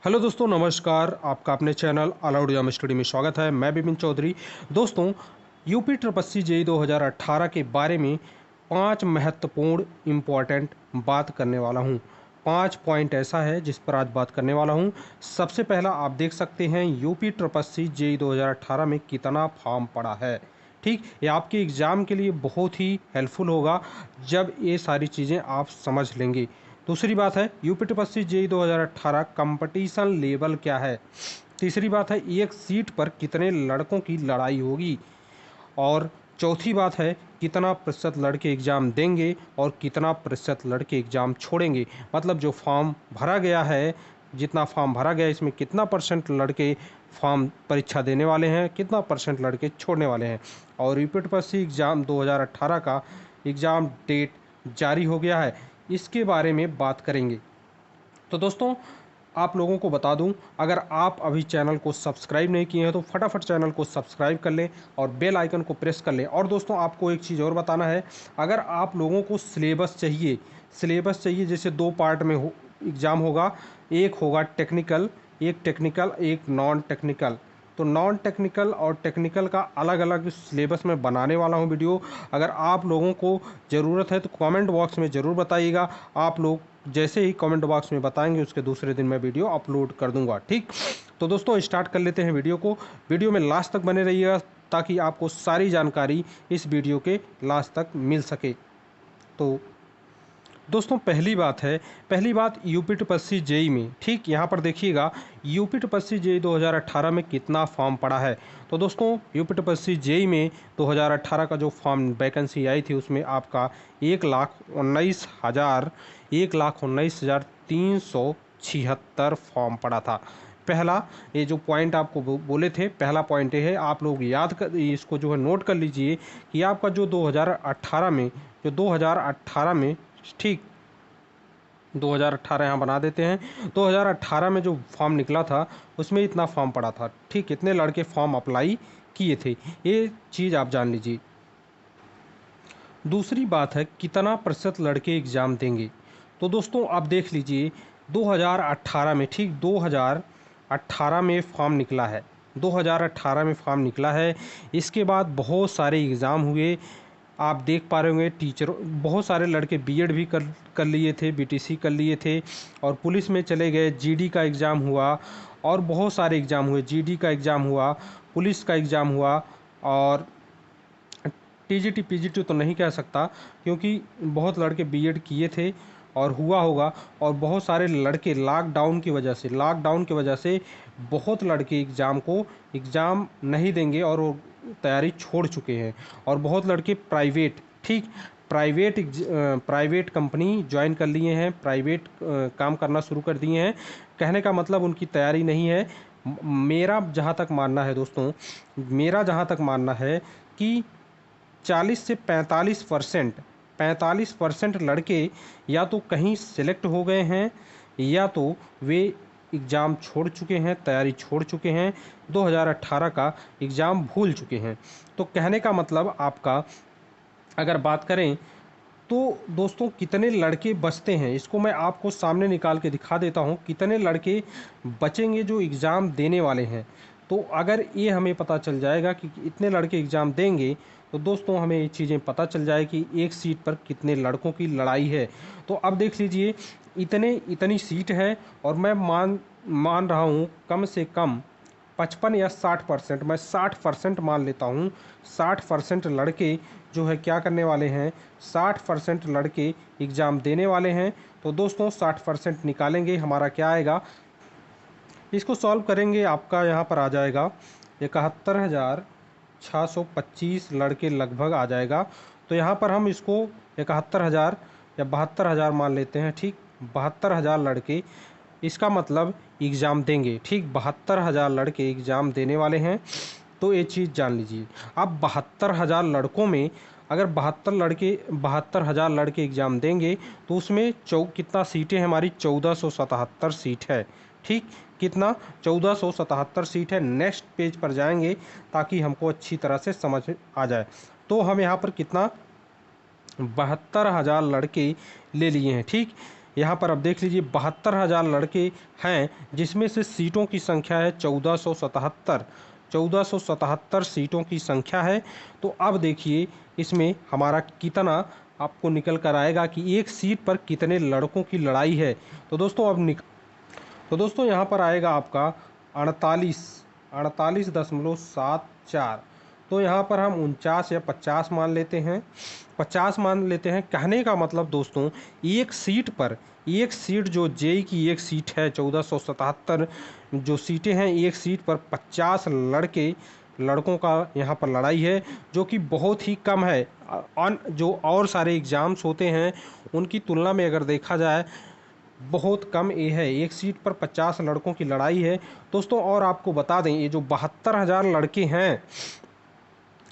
Hello दोस्तों, नमस्कार। आपका अपने channel all out exam study में स्वागत है। मैं बिपिन चौधरी। दोस्तों, यूपी ट्रिपल जेई 2018 के बारे में 5 महत्वपूर्ण इम्पॉर्टेंट बात करने वाला हूं। 5 पॉइंट ऐसा है जिस पर आज बात करने वाला हूं। सबसे पहला, आप देख सकते हैं यूपी ट्रिपल जेई 2018 में कितना फॉर्म पड़ा है। ठीक, ये आपके एग्ज़ाम के लिए बहुत ही हेल्पफुल होगा जब ये सारी चीज़ें आप समझ लेंगे। दूसरी बात है, यूपी टिपस्सी जेई 2018 कंपटीशन लेवल क्या है। तीसरी बात है, एक सीट पर कितने लड़कों की लड़ाई होगी। और चौथी बात है, कितना प्रतिशत लड़के एग्ज़ाम देंगे और कितना प्रतिशत लड़के एग्ज़ाम छोड़ेंगे। मतलब जो फॉर्म भरा गया है, जितना फॉर्म भरा गया है, इसमें कितना परसेंट लड़के फॉर्म परीक्षा देने वाले हैं, कितना परसेंट लड़के छोड़ने वाले हैं। और यूपी टिपस्सी एग्ज़ाम 2018 का एग्ज़ाम डेट जारी हो गया है, इसके बारे में बात करेंगे। तो दोस्तों, आप लोगों को बता दूं, अगर आप अभी चैनल को सब्सक्राइब नहीं किए हैं तो फटाफट चैनल को सब्सक्राइब कर लें और बेल आइकन को प्रेस कर लें। और दोस्तों, आपको एक चीज़ और बताना है, अगर आप लोगों को सिलेबस चाहिए जैसे 2 पार्ट में हो एग्ज़ाम होगा। एक होगा टेक्निकल, एक नॉन टेक्निकल। तो नॉन टेक्निकल और टेक्निकल का अलग अलग सिलेबस में बनाने वाला हूं वीडियो। अगर आप लोगों को ज़रूरत है तो कमेंट बॉक्स में ज़रूर बताइएगा। आप लोग जैसे ही कमेंट बॉक्स में बताएंगे उसके दूसरे दिन मैं वीडियो अपलोड कर दूंगा। ठीक, तो दोस्तों स्टार्ट कर लेते हैं वीडियो को। वीडियो में लास्ट तक बने रहिएगा ताकि आपको सारी जानकारी इस वीडियो के लास्ट तक मिल सके। तो दोस्तों, पहली बात यूपी टिपस्सी जेई में। ठीक, यहाँ पर देखिएगा यूपी टिपस्सी जेई 2018 में कितना फॉर्म पड़ा है। तो दोस्तों, यूपी टिपस्सी जेई में 2018 का जो फॉर्म वैकेंसी आई थी उसमें आपका 1,19,376 फॉर्म पड़ा था। पहला, ये जो पॉइंट आपको बोले थे, पहला पॉइंट ये है, आप लोग याद कर इसको जो है नोट कर लीजिए कि आपका जो 2018 में ठीक 2018 यहाँ बना देते हैं। 2018 में जो फॉर्म निकला था उसमें इतना फॉर्म पड़ा था। ठीक, कितने लड़के फॉर्म अप्लाई किए थे, ये चीज़ आप जान लीजिए। दूसरी बात है, कितना प्रतिशत लड़के एग्ज़ाम देंगे। तो दोस्तों, आप देख लीजिए 2018 में, ठीक 2018 में फॉर्म निकला है। 2018 में फॉर्म निकला है, इसके बाद बहुत सारे एग्ज़ाम हुए। आप देख पा रहे होंगे टीचर बहुत सारे लड़के बीएड भी कर लिए थे, बीटीसी कर लिए थे और पुलिस में चले गए। जीडी का एग्ज़ाम हुआ और बहुत सारे एग्ज़ाम हुए। जीडी का एग्ज़ाम हुआ, पुलिस का एग्ज़ाम हुआ और टीजीटी पीजीटी तो नहीं कह सकता क्योंकि बहुत लड़के बीएड किए थे और हुआ होगा। और बहुत सारे लड़के लॉकडाउन की वजह से बहुत लड़के एग्ज़ाम नहीं देंगे और वो तैयारी छोड़ चुके हैं। और बहुत लड़के प्राइवेट कंपनी ज्वाइन कर लिए हैं, प्राइवेट काम करना शुरू कर दिए हैं। कहने का मतलब उनकी तैयारी नहीं है। मेरा जहाँ तक मानना है दोस्तों, मेरा जहाँ तक मानना है कि 40 से 45% लड़के या तो कहीं सेलेक्ट हो गए हैं या तो वे एग्ज़ाम छोड़ चुके हैं, तैयारी छोड़ चुके हैं, 2018 का एग्ज़ाम भूल चुके हैं। तो कहने का मतलब आपका, अगर बात करें तो दोस्तों, कितने लड़के बचते हैं इसको मैं आपको सामने निकाल के दिखा देता हूं। कितने लड़के बचेंगे जो एग्ज़ाम देने वाले हैं। तो अगर ये हमें पता चल जाएगा कि इतने लड़के एग्ज़ाम देंगे तो दोस्तों हमें ये चीज़ें पता चल जाए कि एक सीट पर कितने लड़कों की लड़ाई है। तो अब देख लीजिए, इतनी सीट है और मैं मान रहा हूँ कम से कम 55 या 60%, मैं 60% मान लेता हूँ। 60% लड़के जो है क्या करने वाले हैं, 60% लड़के एग्ज़ाम देने वाले हैं। तो दोस्तों 60% निकालेंगे, हमारा क्या आएगा, इसको सॉल्व करेंगे, आपका यहाँ पर आ जाएगा 71,625 लड़के लगभग आ जाएगा। तो यहाँ पर हम इसको 71,000 या 72,000 मान लेते हैं। ठीक, 72,000 लड़के इसका मतलब एग्ज़ाम देंगे। ठीक, 72,000 लड़के एग्ज़ाम देने वाले हैं। तो ये चीज़ जान लीजिए। अब 72,000 लड़कों में अगर 72,000 लड़के एग्ज़ाम देंगे तो उसमें कितना सीटें हमारी, 1477 सीट है। ठीक, कितना, 1477 सीट है। नेक्स्ट पेज पर जाएंगे ताकि हमको अच्छी तरह से समझ आ जाए। तो हम यहाँ पर कितना, 72,000 लड़के ले लिए हैं। ठीक, यहाँ पर अब देख लीजिए 72,000 लड़के हैं, जिसमें से सीटों की संख्या है 1477। 1477 सीटों की संख्या है। तो अब देखिए इसमें हमारा कितना आपको निकल कर आएगा कि एक सीट पर कितने लड़कों की लड़ाई है। तो दोस्तों तो दोस्तों यहाँ पर आएगा आपका 48.74। तो यहाँ पर हम 49 या 50 मान लेते हैं, 50 मान लेते हैं। कहने का मतलब दोस्तों एक सीट पर, एक सीट जो जेई की एक सीट है 1477 जो सीटें हैं, एक सीट पर 50 लड़कों का यहाँ पर लड़ाई है, जो कि बहुत ही कम है। जो और सारे एग्ज़ाम्स होते हैं उनकी तुलना में अगर देखा जाए बहुत कम ये है, एक सीट पर 50 लड़कों की लड़ाई है दोस्तों। और आपको बता दें ये जो 72,000 लड़के हैं,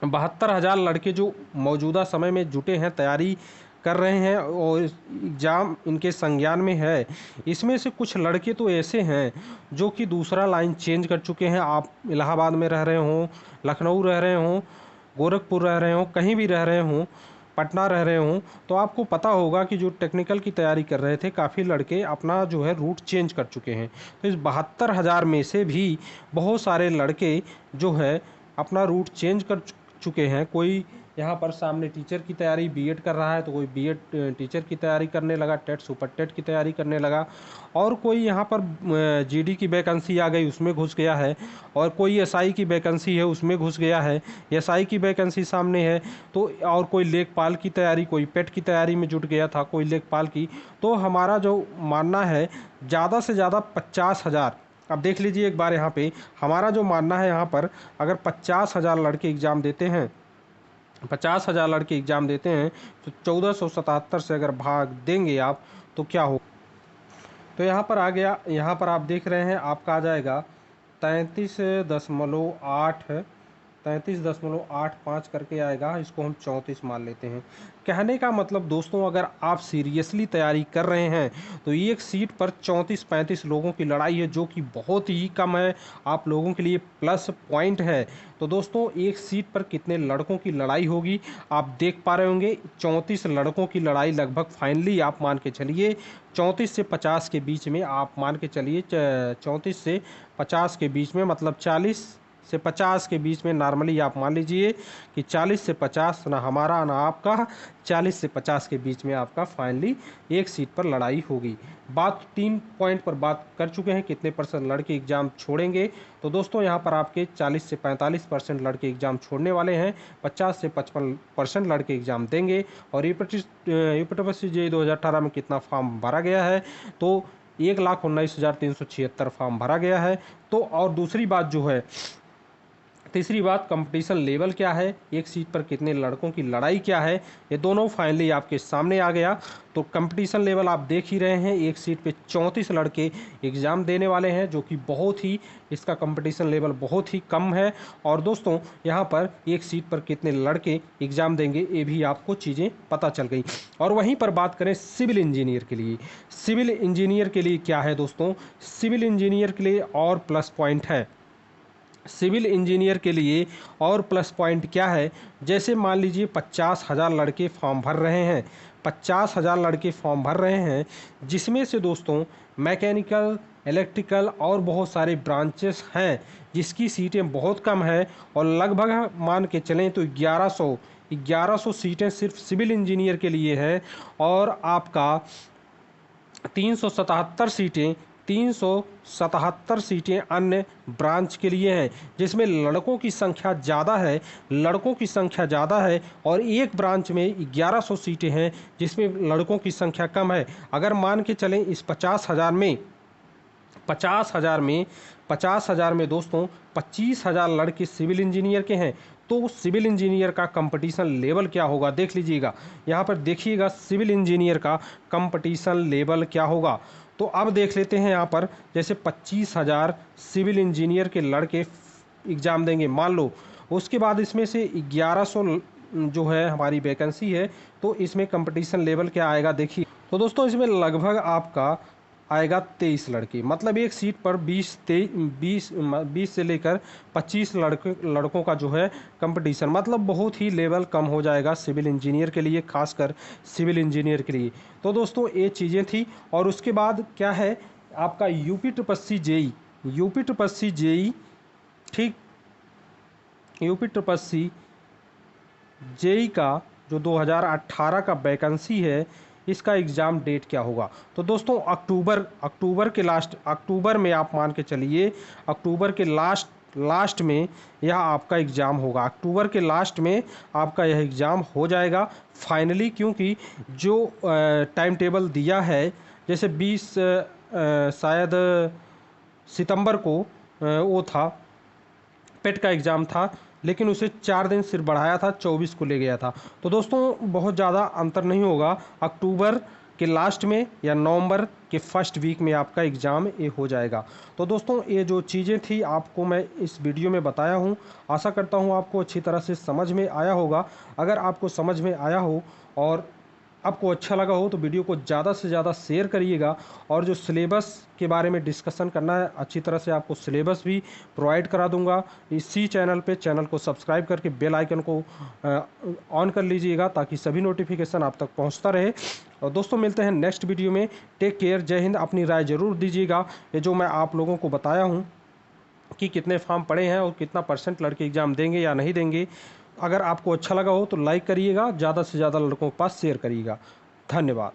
72,000 लड़के जो मौजूदा समय में जुटे हैं, तैयारी कर रहे हैं और एग्ज़ाम इनके संज्ञान में है, इसमें से कुछ लड़के तो ऐसे हैं जो कि दूसरा लाइन चेंज कर चुके हैं। आप इलाहाबाद में रह रहे हों, लखनऊ रह रहे हों, गोरखपुर रह रहे हों, कहीं भी रह रहे हों, पटना रह रहे हों, तो आपको पता होगा कि जो टेक्निकल की तैयारी कर रहे थे काफ़ी लड़के अपना जो है रूट चेंज कर चुके हैं। तो इस 72,000 में से भी बहुत सारे लड़के जो है अपना रूट चेंज कर चुके हैं। कोई यहाँ पर सामने टीचर की तैयारी बीएड कर रहा है, तो कोई बीएड टीचर की तैयारी करने लगा, टेट सुपर टेट की तैयारी करने लगा, और कोई यहाँ पर जीडी की वैकेंसी आ गई उसमें घुस गया है, और कोई एसआई की वैकेंसी है उसमें घुस गया है, एसआई की वैकेंसी सामने है तो, और कोई लेखपाल की तैयारी, कोई पेट की तैयारी में जुट गया था, कोई लेखपाल की। तो हमारा जो मानना है ज़्यादा से ज़्यादा 50,000। अब देख लीजिए एक बार यहाँ पे हमारा जो मानना है, यहाँ पर अगर 50,000 लड़के एग्ज़ाम देते हैं, 50,000 लड़के एग्ज़ाम देते हैं, तो 1477 से अगर भाग देंगे आप तो क्या हो। तो यहाँ पर आ गया, यहाँ पर आप देख रहे हैं आपका आ जाएगा 33.85 करके आएगा। इसको हम 34 मान लेते हैं। कहने का मतलब दोस्तों अगर आप सीरियसली तैयारी कर रहे हैं तो एक सीट पर 34-35 लोगों की लड़ाई है, जो कि बहुत ही कम है, आप लोगों के लिए प्लस पॉइंट है। तो दोस्तों एक सीट पर कितने लड़कों की लड़ाई होगी आप देख पा रहे होंगे। 34 लड़कों की लड़ाई लगभग फाइनली आप मान के चलिए 34 से 50 के बीच में, आप मान के चलिए 34 से 50 के बीच में, मतलब 40 से 50 के बीच में नॉर्मली आप मान लीजिए कि 40 से 50 ना हमारा ना आपका, 40 से 50 के बीच में आपका फाइनली एक सीट पर लड़ाई होगी। बात 3 पॉइंट पर बात कर चुके हैं, कितने परसेंट लड़के एग्ज़ाम छोड़ेंगे। तो दोस्तों यहाँ पर आपके 40 से 45% लड़के एग्ज़ाम छोड़ने वाले हैं, 50 से 55% लड़के एग्ज़ाम देंगे। और यूपीटीपीएससी जेईई 2018 में कितना फॉर्म भरा गया है, तो 1,19,376 फॉर्म भरा गया है। तो और दूसरी बात जो है, तीसरी बात कंपटीशन लेवल क्या है, एक सीट पर कितने लड़कों की लड़ाई क्या है, ये दोनों फाइनली आपके सामने आ गया। तो कंपटीशन लेवल आप देख ही रहे हैं, एक सीट पे 34 लड़के एग्ज़ाम देने वाले हैं, जो कि बहुत ही, इसका कंपटीशन लेवल बहुत ही कम है। और दोस्तों यहाँ पर एक सीट पर कितने लड़के एग्ज़ाम देंगे ये भी आपको चीज़ें पता चल गई। और वहीं पर बात करें सिविल इंजीनियर के लिए, सिविल इंजीनियर के लिए क्या है दोस्तों, सिविल इंजीनियर के लिए और प्लस पॉइंट है। सिविल इंजीनियर के लिए और प्लस पॉइंट क्या है, जैसे मान लीजिए 50,000 लड़के फॉर्म भर रहे हैं, 50,000 लड़के फॉर्म भर रहे हैं, जिसमें से दोस्तों मैकेनिकल, इलेक्ट्रिकल और बहुत सारे ब्रांचेस हैं, जिसकी सीटें बहुत कम है। और लगभग मान के चलें तो 1100 सीटें सिर्फ सिविल इंजीनियर के लिए हैं, और आपका 377 सीटें अन्य ब्रांच के लिए हैं, जिसमें लड़कों की संख्या ज़्यादा है, और एक ब्रांच में 1100 सीटें हैं जिसमें लड़कों की संख्या कम है। अगर मान के चलें इस 50,000 में दोस्तों 25,000 लड़के सिविल इंजीनियर के हैं, तो सिविल इंजीनियर का कंपटीशन लेवल क्या होगा देख लीजिएगा। यहाँ पर देखिएगा सिविल इंजीनियर का कंपटीशन लेवल क्या होगा। तो अब देख लेते हैं यहाँ पर, जैसे 25,000 सिविल इंजीनियर के लड़के एग्ज़ाम देंगे मान लो, उसके बाद इसमें से 1100 जो है हमारी वैकेंसी है, तो इसमें कंपटीशन लेवल क्या आएगा देखिए। तो दोस्तों इसमें लगभग आपका आएगा 23 लड़के, मतलब एक सीट पर 20 से लेकर 25 लड़कों का जो है कंपटीशन, मतलब बहुत ही लेवल कम हो जाएगा सिविल इंजीनियर के लिए, खासकर सिविल इंजीनियर के लिए। तो दोस्तों ये चीज़ें थी। और उसके बाद क्या है आपका यूपी ट्रिपल जेई, ठीक, यूपी ट्रिपल जेई का जो 2018 का वैकेंसी है, इसका एग्ज़ाम डेट क्या होगा? तो दोस्तों अक्टूबर में आप मान के चलिए, अक्टूबर के लास्ट में यह आपका एग्ज़ाम होगा। अक्टूबर के लास्ट में आपका यह एग्ज़ाम हो जाएगा फाइनली, क्योंकि जो टाइम टेबल दिया है, जैसे 20 शायद सितंबर को वो था, पेट का एग्ज़ाम था, लेकिन उसे 4 दिन सिर्फ बढ़ाया था, 24 को ले गया था। तो दोस्तों बहुत ज़्यादा अंतर नहीं होगा, अक्टूबर के लास्ट में या नवंबर के फर्स्ट वीक में आपका एग्ज़ाम ये हो जाएगा। तो दोस्तों ये जो चीज़ें थी आपको मैं इस वीडियो में बताया हूँ, आशा करता हूँ आपको अच्छी तरह से समझ में आया होगा। अगर आपको समझ में आया हो और आपको अच्छा लगा हो तो वीडियो को ज़्यादा से ज़्यादा शेयर करिएगा। और जो सिलेबस के बारे में डिस्कशन करना है, अच्छी तरह से आपको सिलेबस भी प्रोवाइड करा दूंगा इसी चैनल पे। चैनल को सब्सक्राइब करके बेल आइकन को ऑन कर लीजिएगा, ताकि सभी नोटिफिकेशन आप तक पहुंचता रहे। और दोस्तों मिलते हैं नेक्स्ट वीडियो में। टेक केयर, जय हिंद। अपनी राय ज़रूर दीजिएगा, ये जो मैं आप लोगों को बताया हूँ कि कितने फॉर्म पड़े हैं और कितना % लड़के एग्ज़ाम देंगे या नहीं देंगे। अगर आपको अच्छा लगा हो तो लाइक करिएगा, ज़्यादा से ज़्यादा लड़कों के पास शेयर करिएगा। धन्यवाद।